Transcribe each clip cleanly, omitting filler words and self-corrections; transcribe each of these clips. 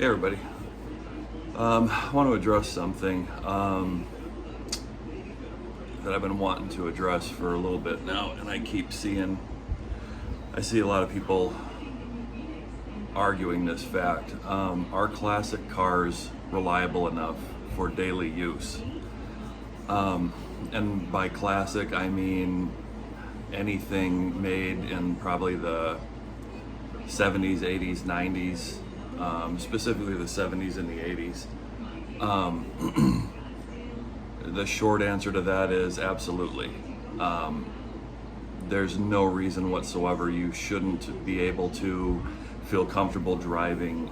everybody. I want to address something that I've been wanting to address for a little bit now, and I see a lot of people arguing this fact. Are classic cars reliable enough for daily use? And by classic, I mean anything made in probably the 70s, 80s, 90s, specifically the 70s and the 80s. The short answer to that is absolutely. There's no reason whatsoever you shouldn't be able to feel comfortable driving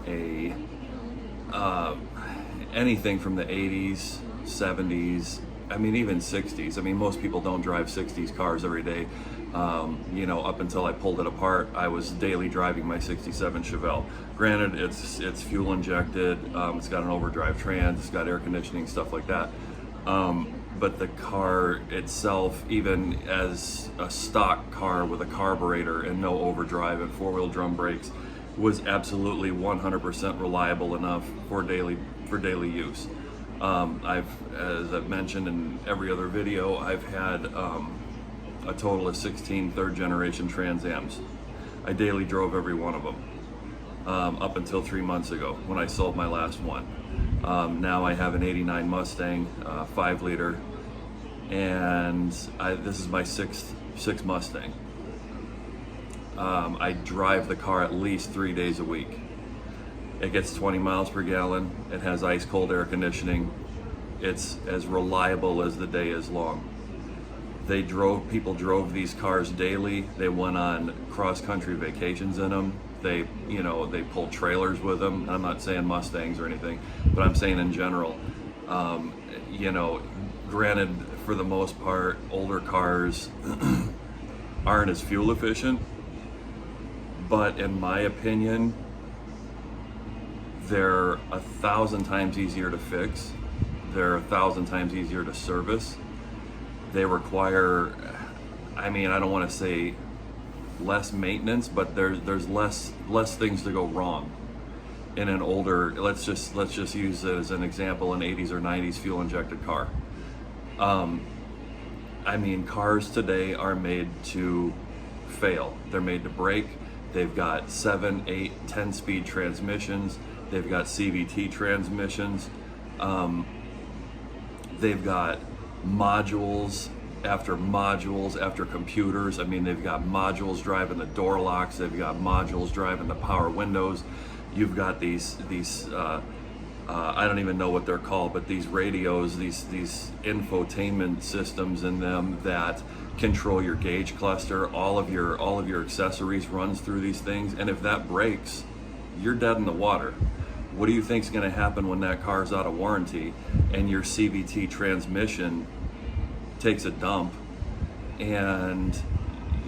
anything from the 80s, 70s, I mean even 60s. I mean, most people don't drive 60s cars every day. Up until I pulled it apart, I was daily driving my 67 Chevelle. Granted, it's fuel injected, it's got an overdrive trans, it's got air conditioning, stuff like that. But the car itself, even as a stock car with a carburetor and no overdrive and four-wheel drum brakes, was absolutely 100% reliable enough for daily use. As I've mentioned in every other video, I've had a total of 16 third-generation Trans Ams. I daily drove every one of them up until 3 months ago when I sold my last one. Now I have an '89 Mustang, 5-liter, and this is my sixth Mustang. I drive the car at least 3 days a week. It gets 20 miles per gallon. It has ice cold air conditioning. It's as reliable as the day is long. People drove these cars daily. They went on cross-country vacations in them. They pulled trailers with them. I'm not saying Mustangs or anything, but I'm saying in general. Granted, for the most part, older cars aren't as fuel efficient, but in my opinion, they're 1,000 times easier to fix. They're 1,000 times easier to service. They require, I don't want to say less maintenance, but there's less things to go wrong in an older, let's just use it as an example, an 80s or 90s fuel injected car. Cars today are made to fail. They're made to break. They've got 7, 8, 10 speed transmissions. They've got CVT transmissions. They've got modules after computers. They've got modules driving the door locks. They've got modules driving the power windows. You've got these I don't even know what they're called, but these radios, these infotainment systems in them that control your gauge cluster. All of your accessories runs through these things, and if that breaks, you're dead in the water. What do you think is going to happen when that car's out of warranty and your CVT transmission takes a dump and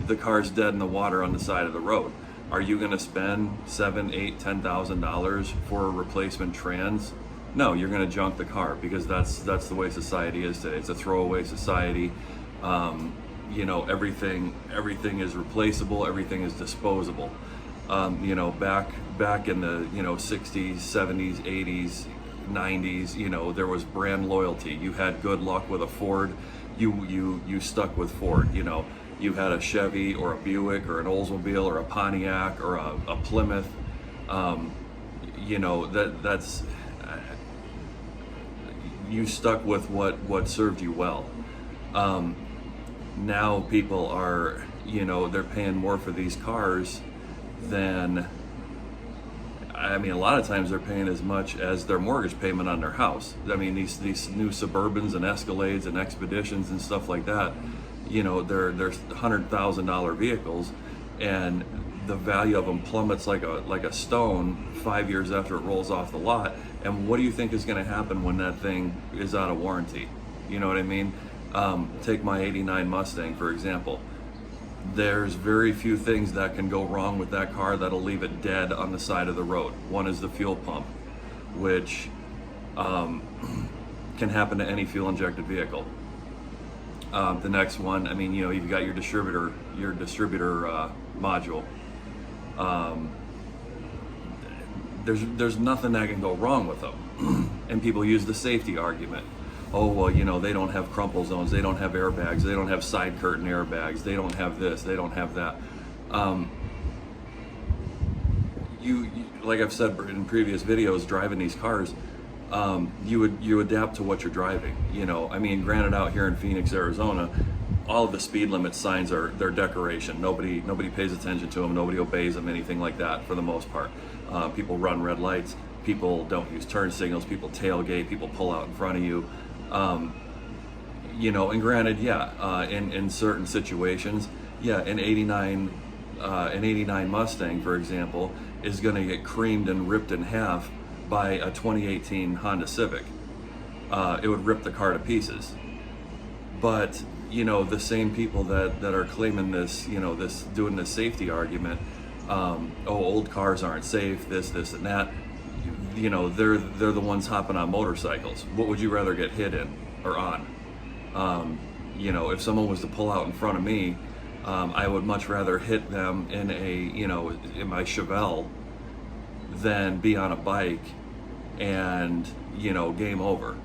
the car's dead in the water on the side of the road? Are you going to spend $7,000, $8,000, $10,000 for a replacement trans? No, you're going to junk the car, because that's the way society is today. It's a throwaway society. Everything is replaceable. Everything is disposable. Back in the 60s, 70s, 80s, 90s, there was brand loyalty. You had good luck with a Ford, you stuck with Ford. You had a Chevy or a Buick or an Oldsmobile or a Pontiac or a Plymouth. That's you stuck with what served you well. Now people are, they're paying more for these cars than, a lot of times they're paying as much as their mortgage payment on their house. These new Suburbans and Escalades and Expeditions and stuff like that, they're $100,000 vehicles, and the value of them plummets like a stone 5 years after it rolls off the lot. And what do you think is going to happen when that thing is out of warranty? You know what I mean? Take my '89 Mustang, for example. There's very few things that can go wrong with that car that'll leave it dead on the side of the road. One is the fuel pump, which can happen to any fuel injected vehicle. The next one, you've got your distributor module. there's nothing that can go wrong with them. And people use the safety argument. Oh, well, you know, they don't have crumple zones, they don't have airbags, they don't have side curtain airbags, they don't have this, they don't have that. You like I've said in previous videos, driving these cars, you adapt to what you're driving. You know, I mean, granted, out here in Phoenix, Arizona, all of the speed limit signs they're decoration. Nobody pays attention to them. Nobody obeys them. Anything like that for the most part. People run red lights. People don't use turn signals. People tailgate. People pull out in front of you. You know, and granted, yeah, in certain situations, yeah, an '89 Mustang, for example, is going to get creamed and ripped in half by a 2018 Honda Civic. It would rip the car to pieces. But you know, the same people that are claiming this, you know, doing this safety argument, oh, old cars aren't safe, this and that, you know, they're the ones hopping on motorcycles. What would you rather get hit in or on? You know, if someone was to pull out in front of me, I would much rather hit them in in my Chevelle than be on a bike and, you know, game over.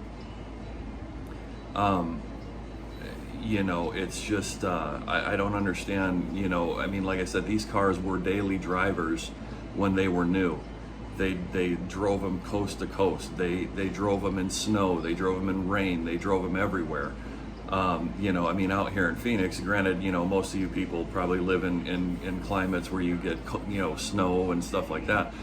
You know, it's just, I don't understand, you know, I mean, like I said, these cars were daily drivers when they were new. They drove them coast to coast. They drove them in snow. They drove them in rain. They drove them everywhere. You know, I mean, out here in Phoenix, granted, you know, most of you people probably live in climates where you get, you know, snow and stuff like that.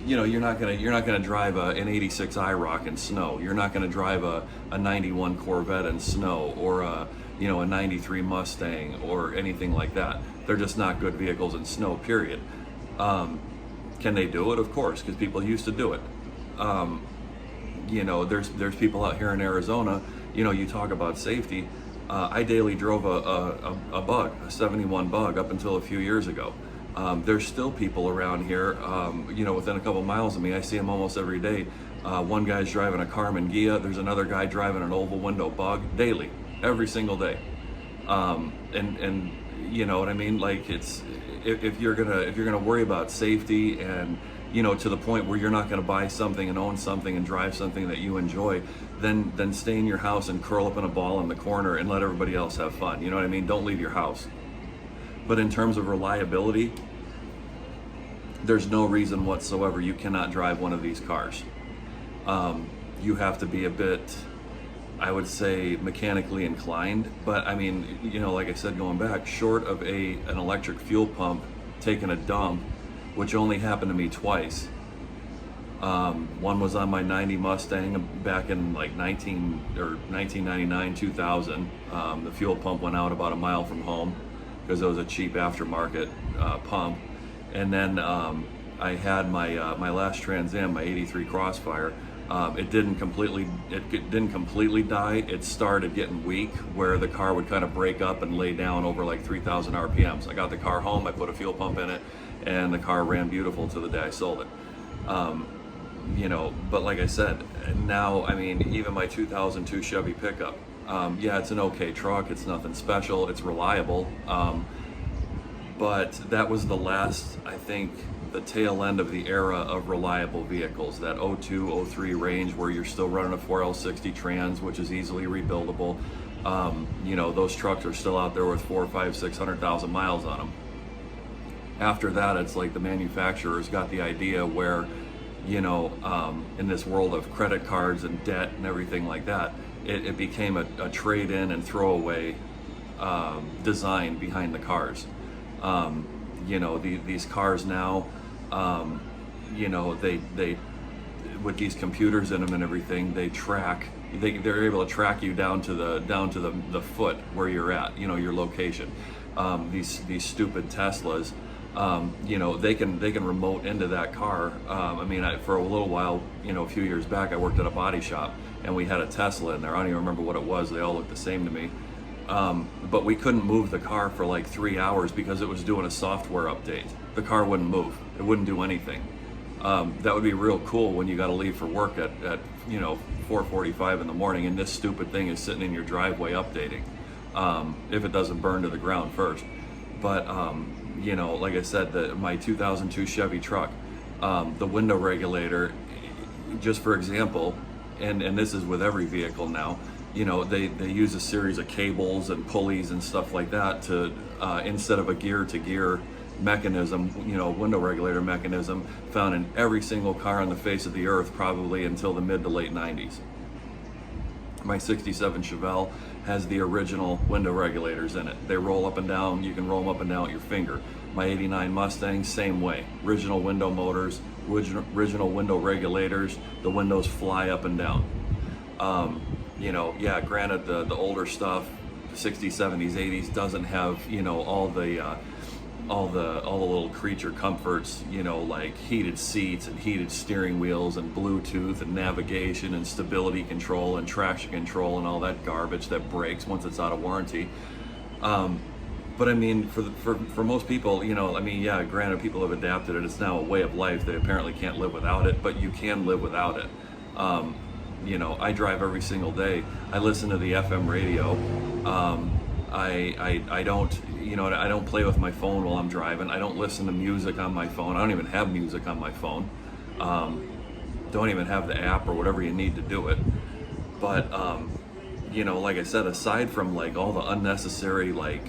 You know, you're not gonna drive an '86 IROC in snow. You're not gonna drive a '91 Corvette in snow, or a '93 Mustang or anything like that. They're just not good vehicles in snow. Period. Can they do it? Of course, because people used to do it. You know, there's people out here in Arizona. You know, you talk about safety. I daily drove a Bug, a '71 Bug, up until a few years ago. There's still people around here, you know, within a couple miles of me. I see them almost every day. One guy's driving a Karmann Ghia. There's another guy driving an oval window Bug daily, every single day. And you know what I mean? Like, it's if you're gonna worry about safety, and you know, to the point where you're not gonna buy something and own something and drive something that you enjoy, then stay in your house and curl up in a ball in the corner and let everybody else have fun. You know what I mean? Don't leave your house. But in terms of reliability, there's no reason whatsoever you cannot drive one of these cars. You have to be a bit, I would say, mechanically inclined. But I mean, you know, like I said, going back, short of an electric fuel pump taking a dump, which only happened to me twice. One was on my '90 Mustang back in like 1999, 2000. The fuel pump went out about a mile from home, because it was a cheap aftermarket pump. And then I had my last Trans Am, my '83 Crossfire. It didn't completely die. It started getting weak, where the car would kind of break up and lay down over like 3,000 RPMs. I got the car home, I put a fuel pump in it, and the car ran beautiful to the day I sold it. You know, but like I said, now, I mean, even my 2002 Chevy pickup, yeah, it's an okay truck. It's nothing special. It's reliable. But that was the last, I think, the tail end of the era of reliable vehicles, that 02, 03 range, where you're still running a 4L60 Trans, which is easily rebuildable. You know, those trucks are still out there with 400,000, 500,000, 600,000 miles on them. After that, it's like the manufacturers got the idea where, you know, in this world of credit cards and debt and everything like that, it became a trade-in and throwaway design behind the cars. You know, these cars now, you know, they with these computers in them and everything, they're able to track you down to the foot where you're at, you know, your location. These stupid Teslas, you know, they can remote into that car. I mean, for a little while, you know, a few years back, I worked at a body shop, and we had a Tesla in there. I don't even remember what it was. They all looked the same to me. But we couldn't move the car for like 3 hours because it was doing a software update. The car wouldn't move. It wouldn't do anything. That would be real cool when you got to leave for work at you know, 4:45 in the morning, and this stupid thing is sitting in your driveway updating, if it doesn't burn to the ground first. But You know, like I said, my 2002 Chevy truck, the window regulator, just for example, and this is with every vehicle now, you know, they use a series of cables and pulleys and stuff like that to, instead of a gear to gear mechanism, you know, window regulator mechanism found in every single car on the face of the earth probably until the mid to late 90s. My 67 Chevelle has the original window regulators in it. They roll up and down. You can roll them up and down with your finger. My 89 Mustang, same way. Original window motors, original window regulators. The windows fly up and down. You know, yeah, granted the older stuff, 60s, 70s, 80s doesn't have, you know, all the little creature comforts, you know, like heated seats and heated steering wheels and Bluetooth and navigation and stability control and traction control and all that garbage that breaks once it's out of warranty. But I mean, for most people, you know, I mean, yeah, granted, people have adapted it. It's now a way of life. They apparently can't live without it, but you can live without it. You know, I drive every single day. I listen to the FM radio. I don't, you know, I don't play with my phone while I'm driving. I don't listen to music on my phone. I don't even have music on my phone. Don't even have the app or whatever you need to do it. But, you know, like I said, aside from like all the unnecessary like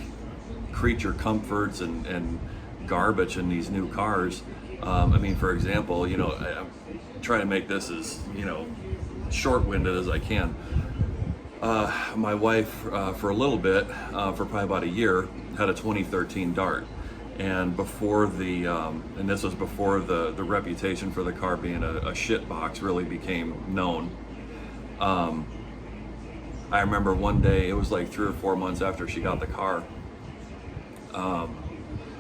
creature comforts and garbage in these new cars, I mean, for example, you know, I'm trying to make this as, you know, short-winded as I can. My wife, for a little bit, for probably about a year, had a 2013 Dart, and before and this was before the reputation for the car being a shit box really became known. I remember one day, it was like 3 or 4 months after she got the car,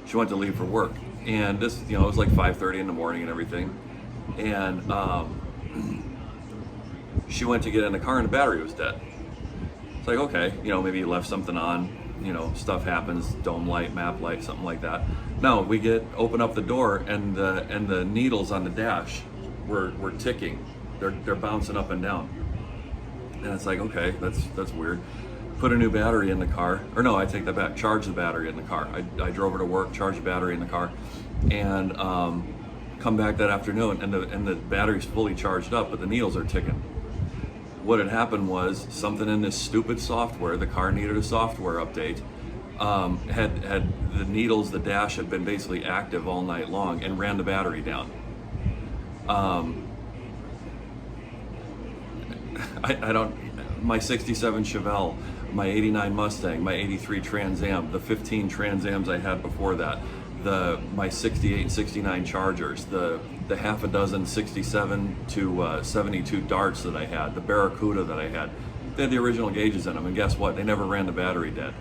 she went to leave for work, and this, you know, it was like 5:30 in the morning and everything, and she went to get in the car and the battery was dead. It's like, okay, you know, maybe you left something on, you know, stuff happens, dome light, map light, something like that. No, we open up the door and the needles on the dash were ticking. They're bouncing up and down. And it's like, okay, that's weird. Put a new battery in the car, or no, I take that back, charge the battery in the car. I drove her to work, charged the battery in the car, and come back that afternoon and the battery's fully charged up, but the needles are ticking. What had happened was something in this stupid software, the car needed a software update, had the needles, the dash had been basically active all night long and ran the battery down. I don't, my 67 Chevelle, my 89 Mustang, my 83 Trans Am, the 15 Trans Ams I had before that, my 68 and 69 Chargers, the half a dozen 67 to 72 Darts that I had, the Barracuda that I had, they had the original gauges in them, and guess what? They never ran the battery dead.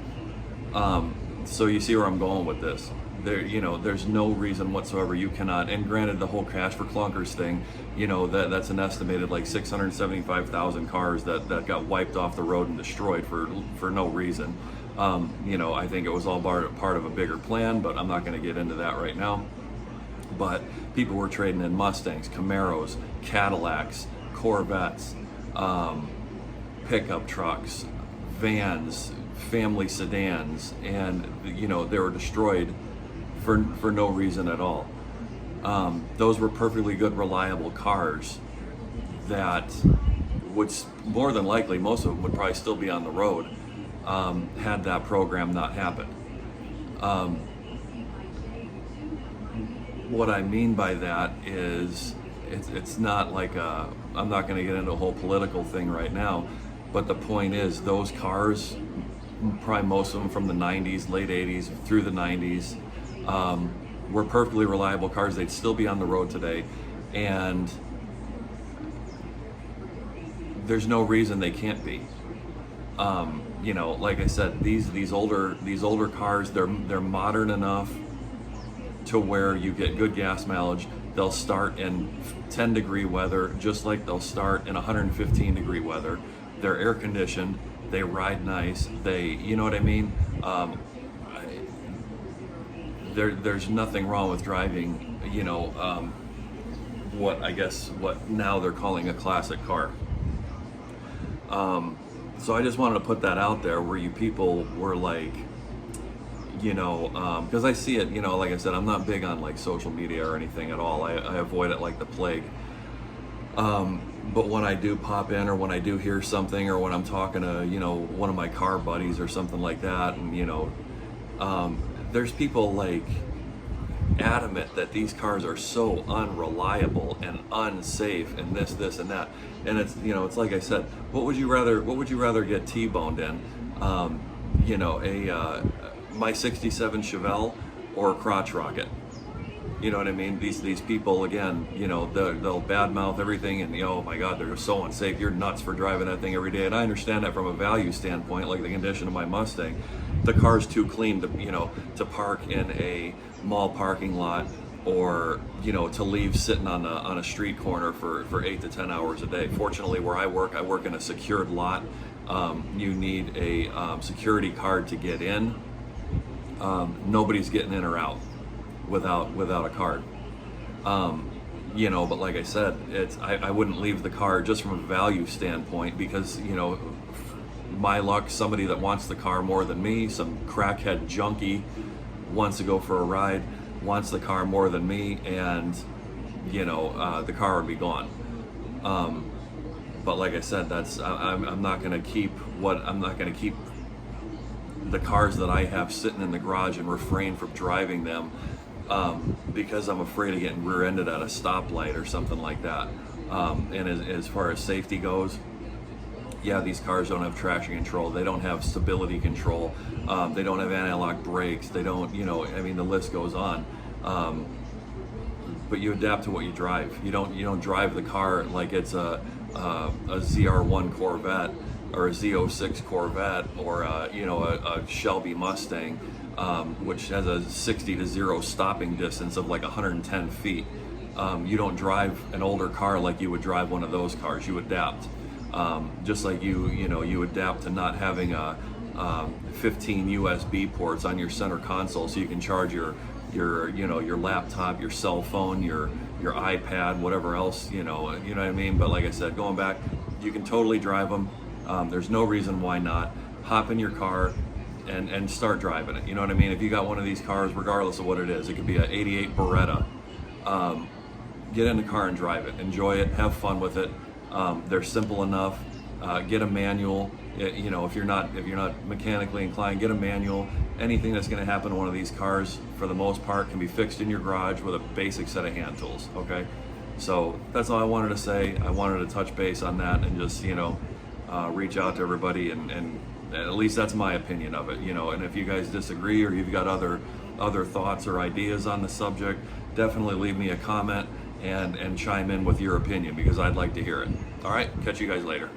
So you see where I'm going with this. You know, there's no reason whatsoever you cannot, and granted the whole Cash for Clunkers thing, you know, that's an estimated like 675,000 cars that got wiped off the road and destroyed for no reason. You know, I think it was all part of a bigger plan, but I'm not going to get into that right now. But people were trading in Mustangs, Camaros, Cadillacs, Corvettes, pickup trucks, vans, family sedans, and, you know, they were destroyed for no reason at all. Those were perfectly good, reliable cars that would, more than likely, most of them would probably still be on the road had that program not happened. What I mean by that is it's not like I'm not going to get into a whole political thing right now, but the point is those cars, probably most of them from the 90s, late 80s through the 90s, were perfectly reliable cars. They'd still be on the road today, and there's no reason they can't be. You know, like I said, these older cars, they're modern enough to where you get good gas mileage. They'll start in 10-degree weather, just like they'll start in 115-degree weather. They're air conditioned. They ride nice. You know what I mean? There's nothing wrong with driving, you know, what now they're calling a classic car. So I just wanted to put that out there where you people were like, you know, because I see it, you know, like I said, I'm not big on like social media or anything at all. I avoid it like the plague. But when I do pop in, or when I do hear something, or when I'm talking to, you know, one of my car buddies or something like that, and, you know, there's people like adamant that these cars are so unreliable and unsafe and this and that. And it's, you know, it's like I said, what would you rather get T-boned in? You know, my 67 Chevelle or a crotch rocket? You know what I mean? These people, again, you know, they'll badmouth everything, and, you know, oh my God, they're so unsafe. You're nuts for driving that thing every day. And I understand that from a value standpoint, like the condition of my Mustang. The car's too clean to, you know, to park in a mall parking lot, or, you know, to leave sitting on a street corner for 8 to 10 hours a day. Fortunately, where I work in a secured lot. You need a security card to get in. Nobody's getting in or out without a card. You know, but like I said, I wouldn't leave the car just from a value standpoint, because, you know, my luck, somebody that wants the car more than me, some crackhead junkie wants to go for a ride, wants the car more than me, and, you know, the car would be gone. But like I said, I'm not going to keep the cars that I have sitting in the garage and refrain from driving them, because I'm afraid of getting rear-ended at a stoplight or something like that. And as far as safety goes, yeah, these cars don't have traction control. They don't have stability control. They don't have anti-lock brakes. They don't, you know, I mean, the list goes on. But you adapt to what you drive. You don't drive the car like it's a ZR1 Corvette or a Z06 Corvette, or you know, a Shelby Mustang, which has a 60 to 0 stopping distance of like 110 feet. You don't drive an older car like you would drive one of those cars. You adapt. Just like you adapt to not having 15 USB ports on your center console, so you can charge your laptop, your cell phone, your iPad, whatever else, you know what I mean. But like I said, going back, you can totally drive them. There's no reason why not. Hop in your car and start driving it. You know what I mean? If you got one of these cars, regardless of what it is, it could be an '88 Beretta. Get in the car and drive it. Enjoy it. Have fun with it. They're simple enough. Get a manual. You know, if you're not mechanically inclined, get a manual. Anything that's going to happen to one of these cars, for the most part, can be fixed in your garage with a basic set of hand tools. Okay, so that's all I wanted to say. I wanted to touch base on that and just, you know, reach out to everybody, and at least that's my opinion of it. You know, and if you guys disagree, or you've got other thoughts or ideas on the subject, definitely leave me a comment and chime in with your opinion, because I'd like to hear it. All right, catch you guys later.